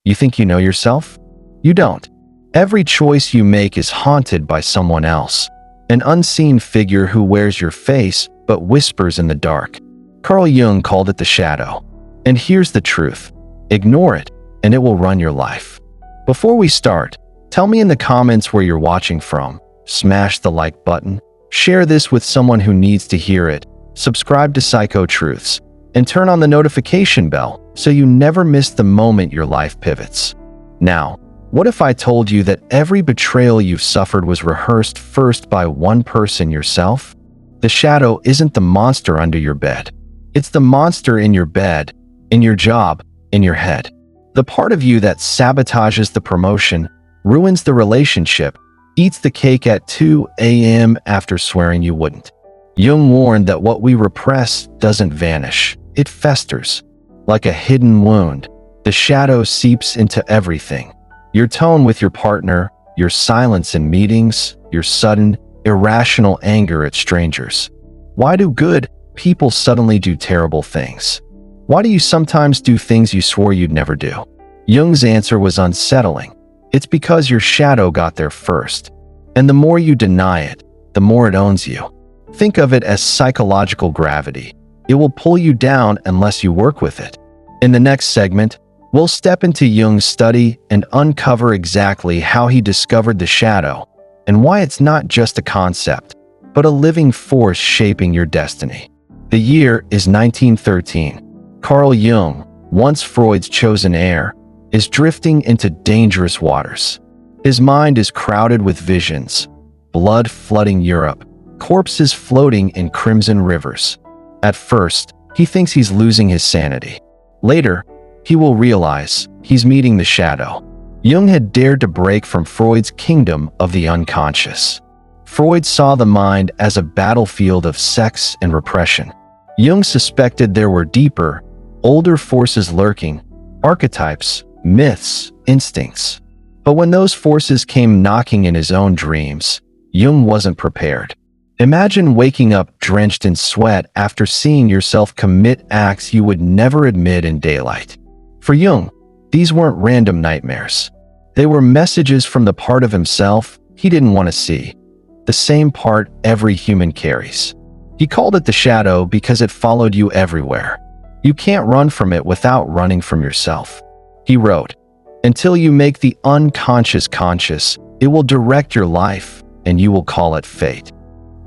You think you know yourself? You don't. Every choice you make is haunted by someone else, an unseen figure who wears your face but whispers in the dark. Carl Jung called it the shadow. And here's the truth. Ignore it, and it will run your life. Before we start, tell me in the comments where you're watching from. Smash the like button, share this with someone who needs to hear it, subscribe to Psycho Truths, and turn on the notification bell so you never miss the moment your life pivots. Now, what if I told you that every betrayal you've suffered was rehearsed first by one person, yourself? The shadow isn't the monster under your bed. It's the monster in your bed, in your job, in your head. The part of you that sabotages the promotion, ruins the relationship, eats the cake at 2 a.m. after swearing you wouldn't. Jung warned that what we repress doesn't vanish. It festers. Like a hidden wound, the shadow seeps into everything. Your tone with your partner, your silence in meetings, your sudden, irrational anger at strangers. Why do good people suddenly do terrible things? Why do you sometimes do things you swore you'd never do? Jung's answer was unsettling. It's because your shadow got there first. And the more you deny it, the more it owns you. Think of it as psychological gravity. It will pull you down unless you work with it. In the next segment, we'll step into Jung's study and uncover exactly how he discovered the shadow and why it's not just a concept, but a living force shaping your destiny. The year is 1913. Carl Jung, once Freud's chosen heir, is drifting into dangerous waters. His mind is crowded with visions, blood flooding Europe, corpses floating in crimson rivers. At first, he thinks he's losing his sanity. Later, he will realize he's meeting the shadow. Jung had dared to break from Freud's kingdom of the unconscious. Freud saw the mind as a battlefield of sex and repression. Jung suspected there were deeper, older forces lurking, archetypes, myths, instincts. But when those forces came knocking in his own dreams, Jung wasn't prepared. Imagine waking up drenched in sweat after seeing yourself commit acts you would never admit in daylight. For Jung, these weren't random nightmares. They were messages from the part of himself he didn't want to see, the same part every human carries. He called it the shadow because it followed you everywhere. You can't run from it without running from yourself. He wrote, "Until you make the unconscious conscious, it will direct your life, and you will call it fate."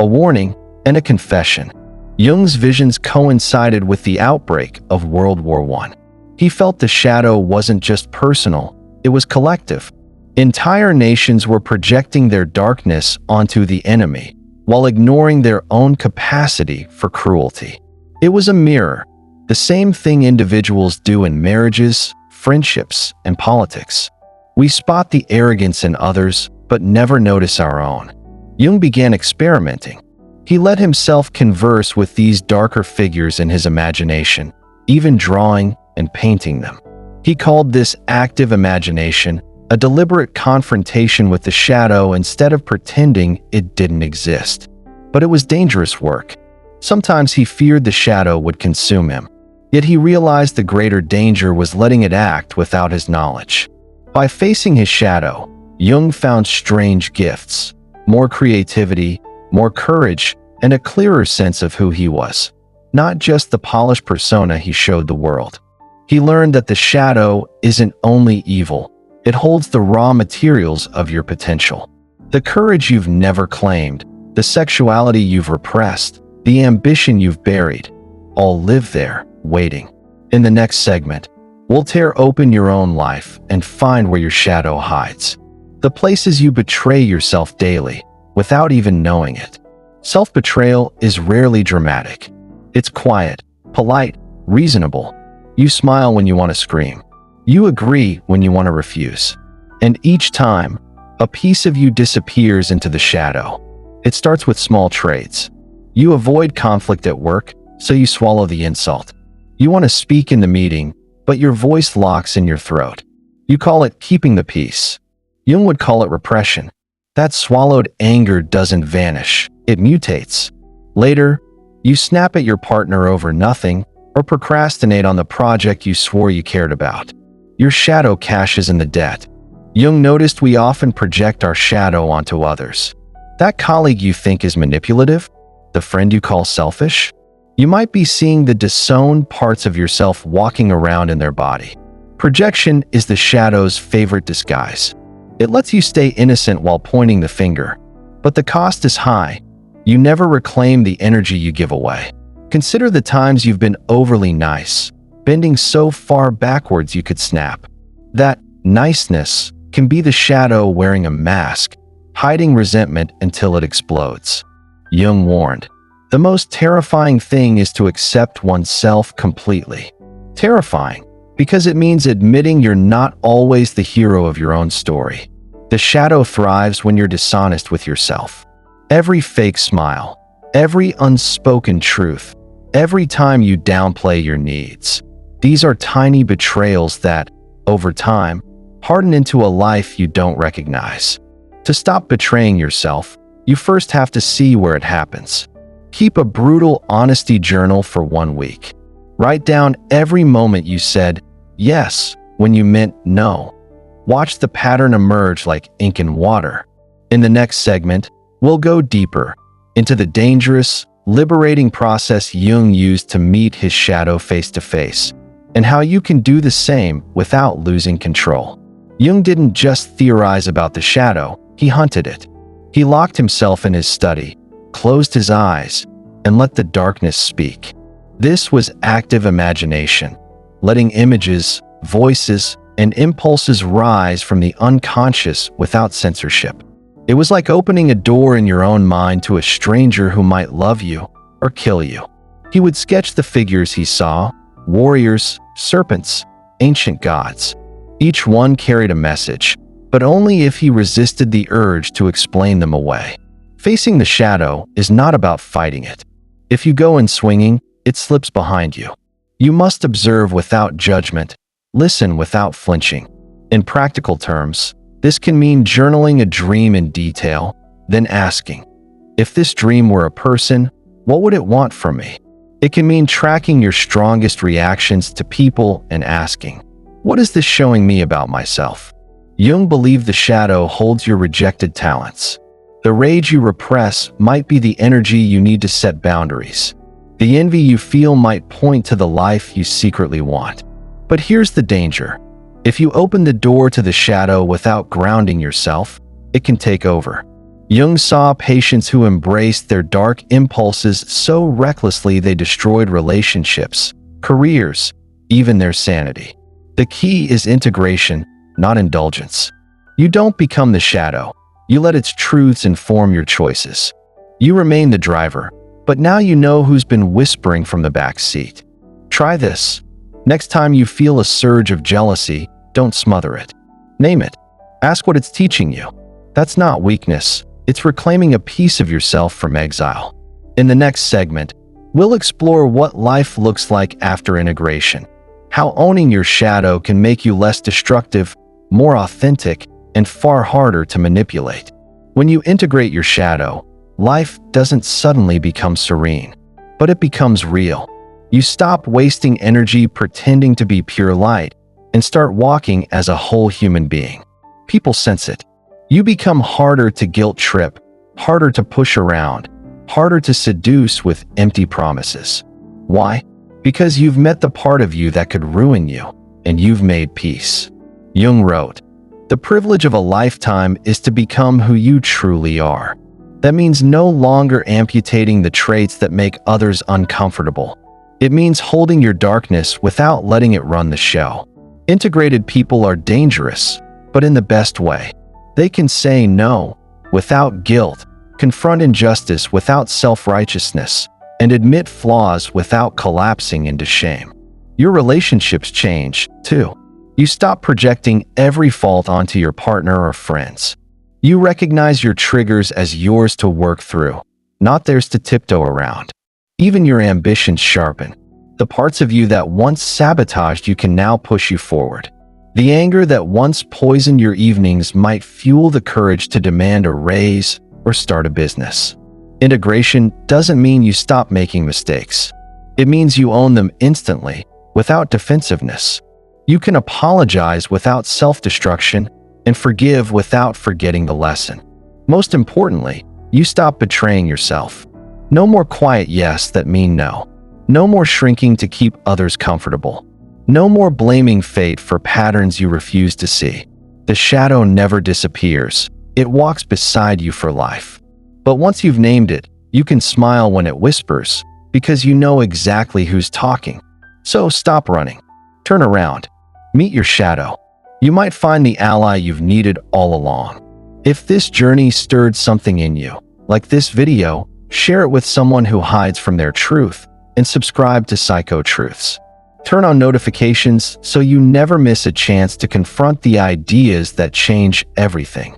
A warning and a confession. Jung's visions coincided with the outbreak of World War I. He felt the shadow wasn't just personal, it was collective. Entire nations were projecting their darkness onto the enemy, while ignoring their own capacity for cruelty. It was a mirror, the same thing individuals do in marriages, friendships, and politics. We spot the arrogance in others, but never notice our own. Jung began experimenting. He let himself converse with these darker figures in his imagination, even drawing and painting them. He called this active imagination, a deliberate confrontation with the shadow instead of pretending it didn't exist. But it was dangerous work. Sometimes he feared the shadow would consume him. Yet he realized the greater danger was letting it act without his knowledge. By facing his shadow, Jung found strange gifts. More creativity, more courage, and a clearer sense of who he was. Not just the polished persona he showed the world. He learned that the shadow isn't only evil, it holds the raw materials of your potential. The courage you've never claimed, the sexuality you've repressed, the ambition you've buried, all live there, waiting. In the next segment, we'll tear open your own life and find where your shadow hides. The places you betray yourself daily, without even knowing it. Self-betrayal is rarely dramatic. It's quiet, polite, reasonable. You smile when you want to scream. You agree when you want to refuse. And each time, a piece of you disappears into the shadow. It starts with small traits. You avoid conflict at work, so you swallow the insult. You want to speak in the meeting, but your voice locks in your throat. You call it keeping the peace. Jung would call it repression. That swallowed anger doesn't vanish, it mutates. Later, you snap at your partner over nothing or procrastinate on the project you swore you cared about. your shadow cashes in the debt. Jung noticed we often project our shadow onto others. That colleague you think is manipulative? The friend you call selfish? You might be seeing the disowned parts of yourself walking around in their body. Projection is the shadow's favorite disguise. It lets you stay innocent while pointing the finger. But the cost is high. You never reclaim the energy you give away. Consider the times you've been overly nice, bending so far backwards you could snap. That niceness can be the shadow wearing a mask, hiding resentment until it explodes. Jung warned, the most terrifying thing is to accept oneself completely. Terrifying, because it means admitting you're not always the hero of your own story. The shadow thrives when you're dishonest with yourself. Every fake smile, every unspoken truth, every time you downplay your needs. These are tiny betrayals that, over time, harden into a life you don't recognize. To stop betraying yourself, you first have to see where it happens. Keep a brutal honesty journal for 1 week. Write down every moment you said yes when you meant no. Watch the pattern emerge like ink in water. In the next segment, we'll go deeper into the dangerous, liberating process Jung used to meet his shadow face to face, and how you can do the same without losing control. Jung didn't just theorize about the shadow, he hunted it. He locked himself in his study, closed his eyes, and let the darkness speak. This was active imagination, letting images, voices, and impulses rise from the unconscious without censorship. It was like opening a door in your own mind to a stranger who might love you or kill you. He would sketch the figures he saw: warriors, serpents, ancient gods. Each one carried a message, but only if he resisted the urge to explain them away. Facing the shadow is not about fighting it. If you go in swinging, it slips behind you. You must observe without judgment, listen without flinching. In practical terms, this can mean journaling a dream in detail, then asking, if this dream were a person, what would it want from me? It can mean tracking your strongest reactions to people and asking, what is this showing me about myself? Jung believed the shadow holds your rejected talents. The rage you repress might be the energy you need to set boundaries. The envy you feel might point to the life you secretly want. But here's the danger. If you open the door to the shadow without grounding yourself, it can take over. Jung saw patients who embraced their dark impulses so recklessly they destroyed relationships, careers, even their sanity. The key is integration, not indulgence. You don't become the shadow. You let its truths inform your choices. You remain the driver, but now you know who's been whispering from the back seat. Try this. Next time you feel a surge of jealousy, don't smother it. Name it. Ask what it's teaching you. That's not weakness. It's reclaiming a piece of yourself from exile. In the next segment, we'll explore what life looks like after integration, how owning your shadow can make you less destructive, more authentic, and far harder to manipulate. When you integrate your shadow, life doesn't suddenly become serene, but it becomes real. You stop wasting energy pretending to be pure light and start walking as a whole human being. People sense it. You become harder to guilt trip, harder to push around, harder to seduce with empty promises. Why? Because you've met the part of you that could ruin you, and you've made peace. Jung wrote, "The privilege of a lifetime is to become who you truly are." That means no longer amputating the traits that make others uncomfortable. It means holding your darkness without letting it run the show. Integrated people are dangerous, but in the best way. They can say no without guilt, confront injustice without self-righteousness, and admit flaws without collapsing into shame. Your relationships change, too. You stop projecting every fault onto your partner or friends. You recognize your triggers as yours to work through, not theirs to tiptoe around. Even your ambitions sharpen. The parts of you that once sabotaged you can now push you forward. The anger that once poisoned your evenings might fuel the courage to demand a raise or start a business. Integration doesn't mean you stop making mistakes. It means you own them instantly, without defensiveness. You can apologize without self-destruction and forgive without forgetting the lesson. Most importantly, you stop betraying yourself. No more quiet yes that mean no. No more shrinking to keep others comfortable. No more blaming fate for patterns you refuse to see. The shadow never disappears. It walks beside you for life. But once you've named it, you can smile when it whispers, because you know exactly who's talking. So stop running. Turn around. Meet your shadow. You might find the ally you've needed all along. If this journey stirred something in you, like this video, share it with someone who hides from their truth, and subscribe to Psycho Truths. Turn on notifications so you never miss a chance to confront the ideas that change everything.